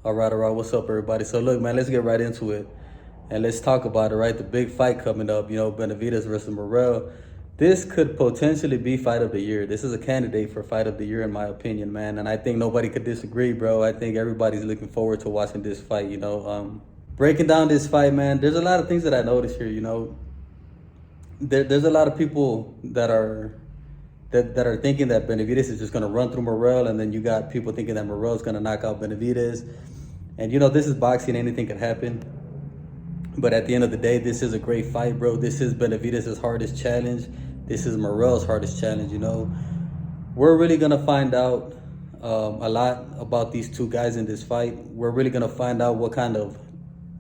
All right. What's up, everybody? So, look, man, let's get right into it. And let's talk about it, right? The big fight coming up, Benavidez versus Morel. This could potentially be fight of the year. This is a candidate for fight of the year, in my opinion, man. And I think nobody could disagree, bro. I think everybody's looking forward to watching this fight. Breaking down this fight, man, there's a lot of things that I noticed here. There's a lot of people that are thinking that Benavidez is just going to run through Morel, and then you got people thinking that Morel is going to knock out Benavidez. And this is boxing; anything can happen. But at the end of the day, this is a great fight, bro. This is Benavidez' hardest challenge. This is Morel's hardest challenge. We're really gonna find out a lot about these two guys in this fight. We're really gonna find out what kind of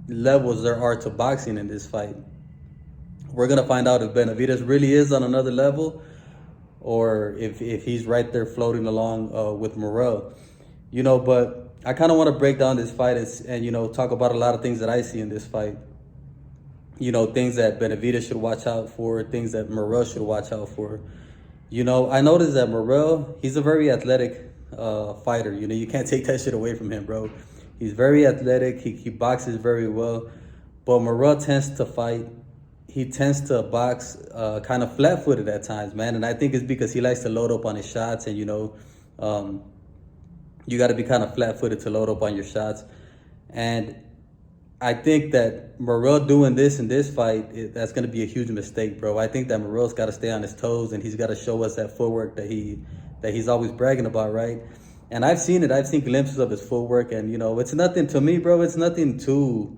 levels there are to boxing in this fight. We're gonna find out if Benavidez really is on another level, or if he's right there floating along with Morel. But I kind of want to break down this fight and talk about a lot of things that I see in this fight. Things that Benavidez should watch out for, things that Morel should watch out for. I noticed that Morel, he's a very athletic fighter. You can't take that shit away from him, bro. He's very athletic. He boxes very well. But Morel tends to fight. He tends to box kind of flat-footed at times, man. And I think it's because he likes to load up on his shots. And, you got to be kind of flat-footed to load up on your shots. And I think that Morel doing this in this fight, that's going to be a huge mistake, bro. I think that Morel's got to stay on his toes, and he's got to show us that footwork that he's always bragging about, right? And I've seen it. I've seen glimpses of his footwork, and it's nothing to me, bro. It's nothing too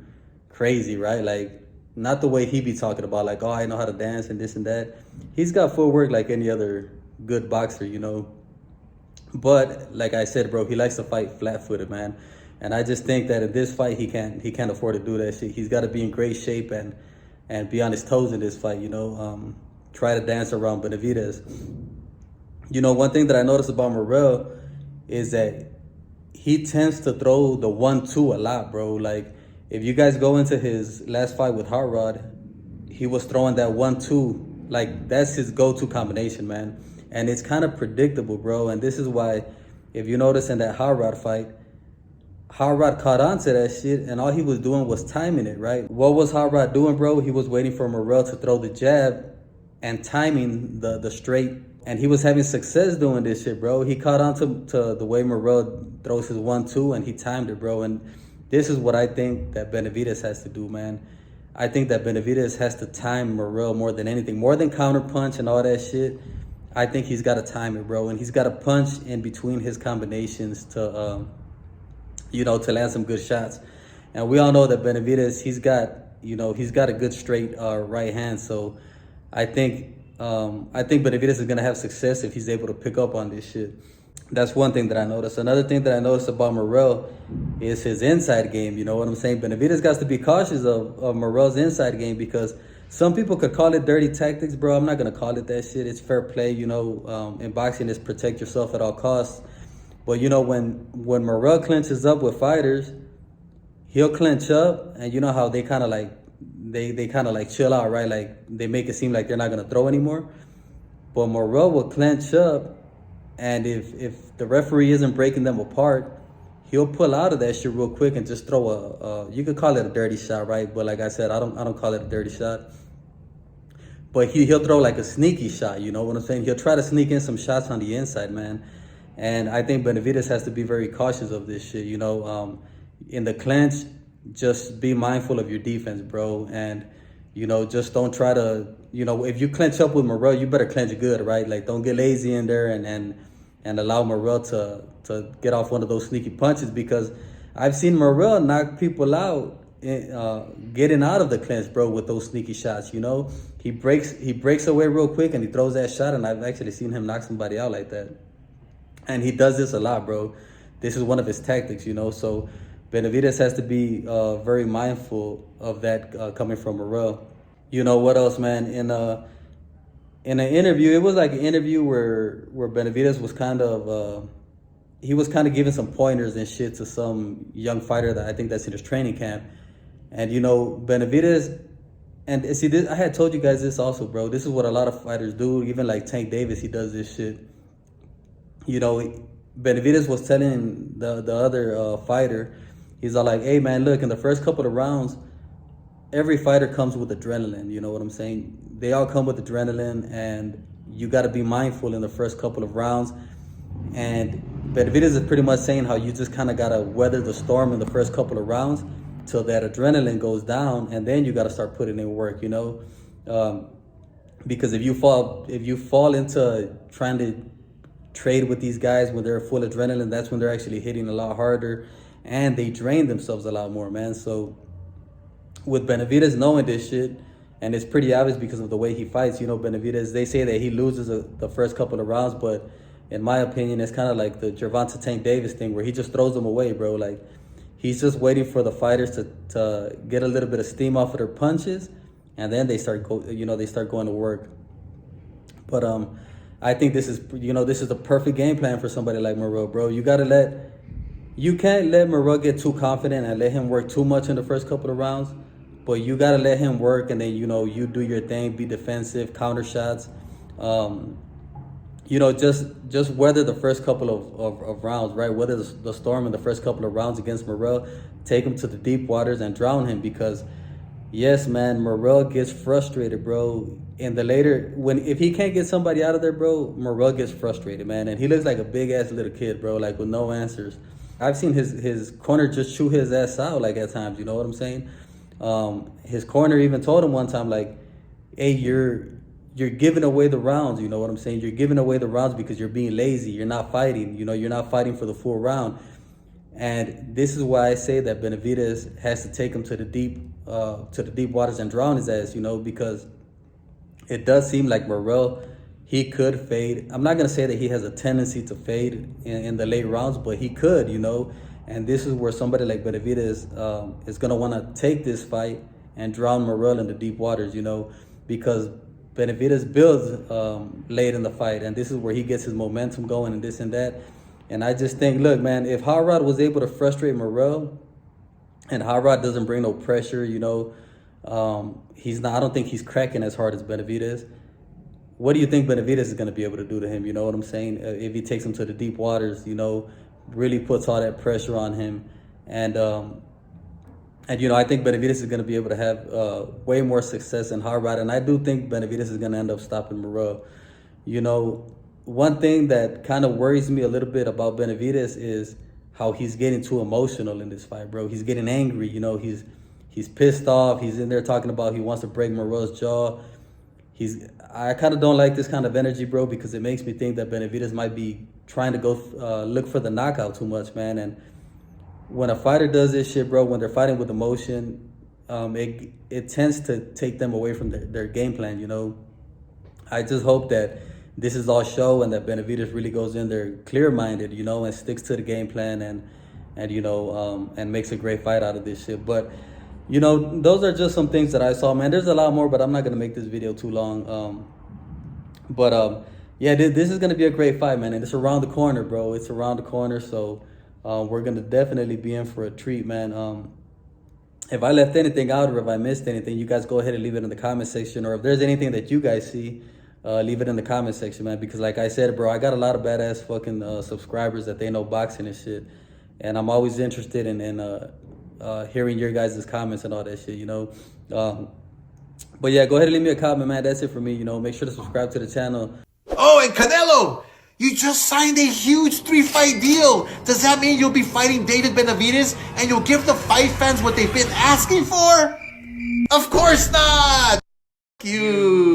crazy, right? Like, not the way he be talking about, like, oh, I know how to dance and this and that. He's got footwork like any other good boxer. But like I said, bro, he likes to fight flat-footed, man. And I just think that in this fight, he can't afford to do that shit. He's got to be in great shape and be on his toes in this fight. Try to dance around Benavidez. One thing that I noticed about Morel is that he tends to throw the 1-2 a lot, bro. Like, if you guys go into his last fight with Hot Rod, he was throwing that 1-2. Like, that's his go-to combination, man. And it's kind of predictable, bro. And this is why, if you notice in that Hot Rod fight, Hot Rod caught on to that shit, and all he was doing was timing it, right? What was Hot Rod doing, bro? He was waiting for Morel to throw the jab and timing the straight. And he was having success doing this shit, bro. He caught on to the way Morel throws his 1-2, and he timed it, bro. And this is what I think that Benavidez has to do, man. I think that Benavidez has to time Morel more than anything. More than counter punch and all that shit. I think he's got to time it, bro. And he's got to punch in between his combinations to land some good shots. And we all know that Benavidez, he's got a good straight right hand. So I think Benavidez is gonna have success if he's able to pick up on this shit. That's one thing that I noticed. Another thing that I noticed about Morel is his inside game. You know what I'm saying? Benavidez got to be cautious of Morel's inside game, because some people could call it dirty tactics, bro. I'm not gonna call it that shit. It's fair play. In boxing, it's protect yourself at all costs. But when Morel clinches up with fighters, he'll clinch up, and you know how they kind of like they kind of like chill out, right? Like, they make it seem like they're not gonna throw anymore. But Morel will clinch up, and if the referee isn't breaking them apart, he'll pull out of that shit real quick and just throw you could call it a dirty shot, right? But like I said, I don't call it a dirty shot. But he'll throw like a sneaky shot, you know what I'm saying? He'll try to sneak in some shots on the inside, man. And I think Benavidez has to be very cautious of this shit, in the clinch, just be mindful of your defense, bro. And, just don't try to, if you clinch up with Morel, you better clinch good, right? Like, don't get lazy in there and allow Morel to get off one of those sneaky punches, because I've seen Morel knock people out getting out of the clinch, bro, with those sneaky shots. He breaks away real quick and he throws that shot, and I've actually seen him knock somebody out like that. And he does this a lot, bro. This is one of his tactics, So Benavidez has to be very mindful of that coming from Morel. What else, man? In an interview, it was like an interview where Benavidez was kind of giving some pointers and shit to some young fighter that I think that's in his training camp. And Benavidez, and see, this, I had told you guys this also, bro. This is what a lot of fighters do. Even like Tank Davis, he does this shit. Benavidez was telling the other fighter, He's all like, hey man, look, in the first couple of rounds, every fighter comes with adrenaline. You know what I'm saying? They all come with adrenaline, and you got to be mindful in the first couple of rounds. And Benavidez is pretty much saying how you just kind of got to weather the storm in the first couple of rounds till that adrenaline goes down, and then you got to start putting in work, you know? Because if you fall into trying to trade with these guys when they're full adrenaline, that's when they're actually hitting a lot harder, and they drain themselves a lot more, man. So with Benavidez knowing this shit, and it's pretty obvious because of the way he fights, you know, Benavidez, they say that he loses the first couple of rounds, but in my opinion, it's kind of like the Gervonta Tank Davis thing where he just throws them away, bro. Like, he's just waiting for the fighters to get a little bit of steam off of their punches, and then they start going to work. But I think this is the perfect game plan for somebody like Morel, bro. You can't let Morel get too confident and let him work too much in the first couple of rounds, but you gotta let him work, and then you do your thing, be defensive, counter shots. Just weather the first couple of rounds, right? Weather the storm in the first couple of rounds against Morel. Take him to the deep waters and drown him, because yes, man, Morel gets frustrated, bro. If he can't get somebody out of there, bro, Morel gets frustrated, man. And he looks like a big ass little kid, bro, like with no answers. I've seen his corner just chew his ass out, like, at times, you know what I'm saying? His corner even told him one time, like, hey, you're giving away the rounds, you know what I'm saying? You're giving away the rounds because you're being lazy. You're not fighting, you're not fighting for the full round. And this is why I say that Benavidez has to take him to the deep waters and drown his ass, because it does seem like Morel, he could fade. I'm not going to say that he has a tendency to fade in the late rounds, but he could, and this is where somebody like Benavidez is going to want to take this fight and drown Morel in the deep waters, because Benavidez builds late in the fight, and this is where he gets his momentum going and this and that. And I just think, look, man, if Hot Rod was able to frustrate Morel, and Hot Rod doesn't bring no pressure, he's not. I don't think he's cracking as hard as Benavidez. What do you think Benavidez is going to be able to do to him? You know what I'm saying? If he takes him to the deep waters, really puts all that pressure on him, and I think Benavidez is going to be able to have way more success than Hot Rod, and I do think Benavidez is going to end up stopping Morel. One thing that kind of worries me a little bit about Benavidez is how he's getting too emotional in this fight, bro. He's getting angry, he's pissed off. He's in there talking about he wants to break Morel's jaw. I kind of don't like this kind of energy, bro, because it makes me think that Benavidez might be trying to go look for the knockout too much, man. And when a fighter does this shit, bro, when they're fighting with emotion, it tends to take them away from their game plan, I just hope that this is all show and that Benavidez really goes in there clear-minded, and sticks to the game plan and makes a great fight out of this shit. But, those are just some things that I saw, man. There's a lot more, but I'm not going to make this video too long. Yeah, this is going to be a great fight, man. And it's around the corner, bro. It's around the corner, so we're going to definitely be in for a treat, man. If I left anything out or if I missed anything, you guys go ahead and leave it in the comment section. Or if there's anything that you guys see, leave it in the comment section, man. Because like I said, bro, I got a lot of badass fucking subscribers that they know boxing and shit. And I'm always interested in hearing your guys' comments and all that shit, But yeah, go ahead and leave me a comment, man. That's it for me, Make sure to subscribe to the channel. Oh, and Canelo, you just signed a huge 3-fight deal. Does that mean you'll be fighting David Benavidez and you'll give the fight fans what they've been asking for? Of course not. F you.